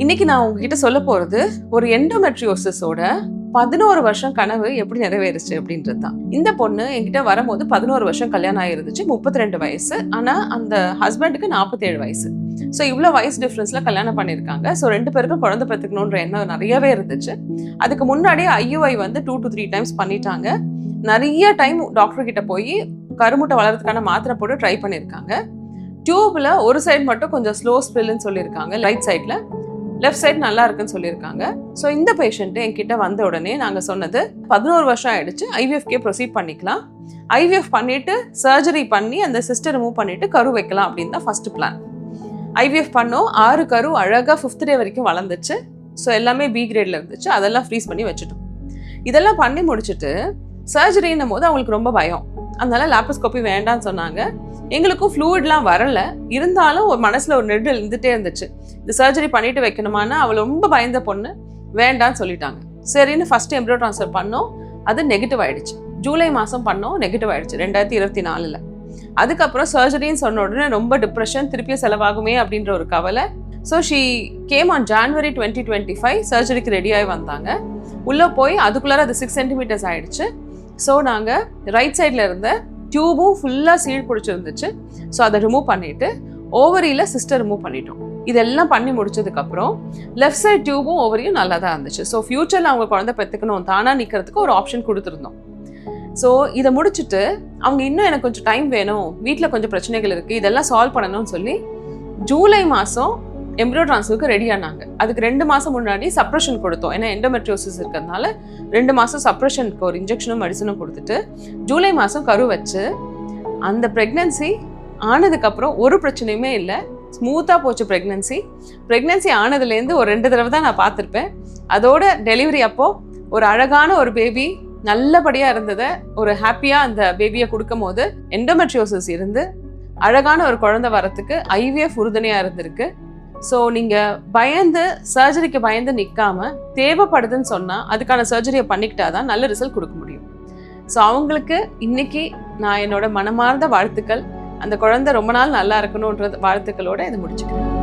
இன்னைக்கு நான் உங்ககிட்ட சொல்ல போறது ஒரு எண்டோமெட்ரியோசிஸோட 11 வருஷம் கனவு எப்படி நிறைவேறுச்சு அப்படின்றது தான். இந்த பொண்ணு என்கிட்ட வரும்போது 11 வருஷம் கல்யாணம் ஆயிருந்துச்சு, 32 வயசு. ஆனா அந்த ஹஸ்பண்டுக்கு 47 வயசு. ஸோ இவ்வளோ வயசு டிஃப்ரென்ஸ்ல கல்யாணம் பண்ணியிருக்காங்க. ஸோ 2 பேருக்கும் குழந்தை பெற்றுக்கணுன்ற எண்ணம் நிறையவே இருந்துச்சு. அதுக்கு முன்னாடியே IUI வந்து 2 to 3 டைம்ஸ் பண்ணிட்டாங்க. நிறைய டைம் டாக்டர் கிட்ட போய் கருமுட்டை வளர்றதுக்கான மாத்திரை போட்டு ட்ரை பண்ணியிருக்காங்க. டியூப்ல ஒரு சைடு மட்டும் கொஞ்சம் ஸ்லோ ஸ்பில்னு சொல்லியிருக்காங்க, ரைட் சைட்ல. லெஃப்ட் சைட் நல்லா இருக்குன்னு சொல்லியிருக்காங்க. ஸோ இந்த பேஷண்ட் என்கிட்ட வந்த உடனே நாங்கள் சொன்னது 11 வருஷம் ஆயிடுச்சு, IVFக்கே ப்ரொசீட் பண்ணிக்கலாம். IVF பண்ணிட்டு சர்ஜரி பண்ணி அந்த சிஸ்டர் ரிமூவ் பண்ணிட்டு கரு வைக்கலாம் அப்படின்னு தான் ஃபர்ஸ்ட் பிளான். IVF பண்ணோம். 6 கரு அழகாக 5th டே வரைக்கும் வளர்ந்துச்சு. ஸோ எல்லாமே B கிரேட்ல இருந்துச்சு. அதெல்லாம் ஃப்ரீஸ் பண்ணி வச்சுட்டோம். இதெல்லாம் பண்ணி முடிச்சுட்டு சர்ஜரின்னும் போது அவங்களுக்கு ரொம்ப பயம். அதனால லாப்ரோஸ்கோபி வேண்டான்னு சொன்னாங்க. எங்களுக்கும் ஃப்ளூயிட்லாம் வரல, இருந்தாலும் ஒரு மனசுல ஒரு நெருடல் இருந்துட்டே இருந்துச்சு. இந்த சர்ஜரி பண்ணிட்டு வைக்கணுமானா அவள் ரொம்ப பயந்த பொண்ணு, வேண்டான்னு சொல்லிட்டாங்க. சரின்னு ஃபர்ஸ்ட் எம்ப்ரியோ ட்ரான்ஸ்ஃபர் பண்ணோம். அது நெகட்டிவ் ஆயிடுச்சு. ஜூலை மாதம் பண்ணோம், நெகட்டிவ் ஆயிடுச்சு 2024. அதுக்கப்புறம் சர்ஜரின்னு சொன்ன உடனே ரொம்ப டிப்ரெஷன், திருப்பியும் செலவாகுமே அப்படின்ற ஒரு கவலை. So she came on January 2025. சர்ஜரிக்கு ரெடியாகி வந்தாங்க. உள்ளே போய் அதுக்குள்ளார அது 6 சென்டிமீட்டர்ஸ் ஆயிடுச்சு. ஸோ நாங்கள் ரைட் சைடில் இருந்த டியூபும் ஃபுல்லாக சீல் பிடிச்சிருந்துச்சு. ஸோ அதை ரிமூவ் பண்ணிவிட்டு ஓவரியில் சிஸ்டர் ரிமூவ் பண்ணிட்டோம். இதெல்லாம் பண்ணி முடிச்சதுக்கப்புறம் லெஃப்ட் சைட் டியூபும் ஓவரியும் நல்லா தான் இருந்துச்சு. ஸோ ஃப்யூச்சரில் அவங்க குழந்தை பெற்றுக்கணும், தானாக நிற்கிறதுக்கு ஒரு ஆப்ஷன் கொடுத்துருந்தோம். ஸோ இதை முடிச்சுட்டு அவங்க இன்னும் எனக்கு கொஞ்சம் டைம் வேணும், வீட்டில் கொஞ்சம் பிரச்சனைகள் இருக்குது, இதெல்லாம் சால்வ் பண்ணணும்னு சொல்லி ஜூலை மாதம் எம்ப்ரியோ ட்ரான்ஸ்ஃபருக்கு ரெடி ஆனாங்க. அதுக்கு 2 மாதம் முன்னாடி சப்ரஷன் கொடுத்தோம். ஏன்னா எண்டோமெட்ரியோசிஸ் இருக்கிறதுனால 2 மாதம் சப்ரஷனுக்கு ஒரு இன்ஜெக்ஷனும் மெடிசனும் கொடுத்துட்டு ஜூலை மாதம் கரு வச்சு அந்த ப்ரெக்னன்சி ஆனதுக்கப்புறம் ஒரு பிரச்சனையுமே இல்லை, ஸ்மூத்தாக போச்சு ப்ரெக்னன்சி. ப்ரெக்னன்சி ஆனதுலேருந்து ஒரு 2 தடவை தான் நான் பார்த்துருப்பேன். அதோட டெலிவரி அப்போது ஒரு அழகான ஒரு பேபி நல்லபடியாக இருந்ததை, ஒரு ஹாப்பியாக அந்த பேபியை கொடுக்கும் போது எண்டோமெட்ரியோசிஸ் இருந்து அழகான ஒரு குழந்தை வரத்துக்கு IVF உறுதுணையாக இருந்திருக்கு. ஸோ நீங்கள் பயந்து சர்ஜரிக்கு பயந்து நிற்காம தேவைப்படுதுன்னு சொன்னால் அதுக்கான சர்ஜரியை பண்ணிக்கிட்டா தான் நல்ல ரிசல்ட் கொடுக்க முடியும். ஸோ அவங்களுக்கு இன்னைக்கு நான் என்னோட மனமார்ந்த வாழ்த்துக்கள். அந்த குழந்தை ரொம்ப நாள் நல்லா இருக்கணுன்ற வாழ்த்துக்களோட இதை முடிச்சுக்கிறேன்.